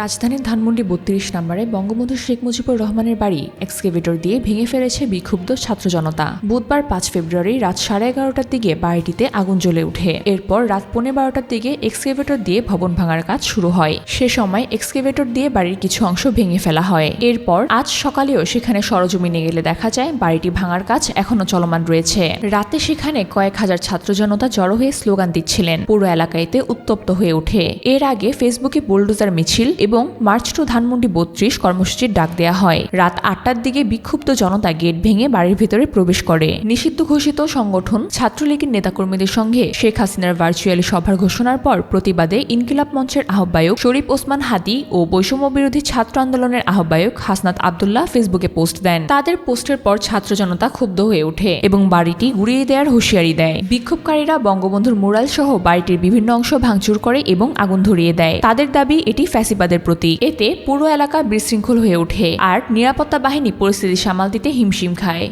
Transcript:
রাজধানীর ধানমন্ডি ৩২ নম্বরে বঙ্গবন্ধু শেখ মুজিবুর রহমানের বাড়ি এক্সকেভেটর দিয়ে ভেঙে ফেলেছে বিক্ষুব্ধ ছাত্র জনতা। বুধবার ৫ ফেব্রুয়ারি রাত 11:30টার দিকে বাড়িটিতে আগুন জ্বলে ওঠে। এরপর রাত 11:15টার দিকে এক্সকেভেটর দিয়ে ভবন ভাঙার কাজ শুরু হয়। সে সময় এক্সকেভেটর দিয়ে বাড়ির কিছু অংশ ভেঙে ফেলা হয়। এরপর আজ সকালেও সেখানে সরজমিনে গেলে দেখা যায় বাড়িটি ভাঙার কাজ এখনো চলমান রয়েছে। রাতে সেখানে কয়েক হাজার ছাত্র জনতা জড়ো হয়ে স্লোগান দিচ্ছিলেন। পুরো এলাকাতে উত্তপ্ত হয়ে ওঠে। এর আগে ফেসবুকে বুলডোজার মিছিল এবং মার্চ টু ধানমন্ডি ৩২ কর্মসূচির ডাক দেয়া হয়। রাত ৮টার দিকে বিক্ষুব্ধ জনতা গেট ভেঙে বাড়ির ভেতরে প্রবেশ করে। নিষিদ্ধ ঘোষিত সংগঠন ছাত্রলীগের নেতাকর্মীদের সঙ্গে শেখ হাসিনার ভার্চুয়ালি সভার ঘোষণার পর প্রতিবাদে ইনকিলাব মঞ্চের আহ্বায়ক শরীফ ওসমান হাদি ও বৈষম্য বিরোধী ছাত্র আন্দোলনের আহ্বায়ক হাসনাত আবদুল্লাহ ফেসবুকে পোস্ট দেন। তাদের পোস্টের পর ছাত্র জনতা ক্ষুব্ধ হয়ে ওঠে এবং বাড়িটি গুড়িয়ে দেওয়ার হুঁশিয়ারি দেয়। বিক্ষোভকারীরা বঙ্গবন্ধুর মুরাল সহ বাড়িটির বিভিন্ন অংশ ভাঙচুর করে এবং আগুন ধরিয়ে দেয়। তাদের দাবি এটি ফ্যাসিবাদের প্রতীক। এতে পুরো এলাকা বিশৃঙ্খল হয়ে ওঠে আর নিরাপত্তা বাহিনী পরিস্থিতি সামাল দিতে হিমশিম খায়।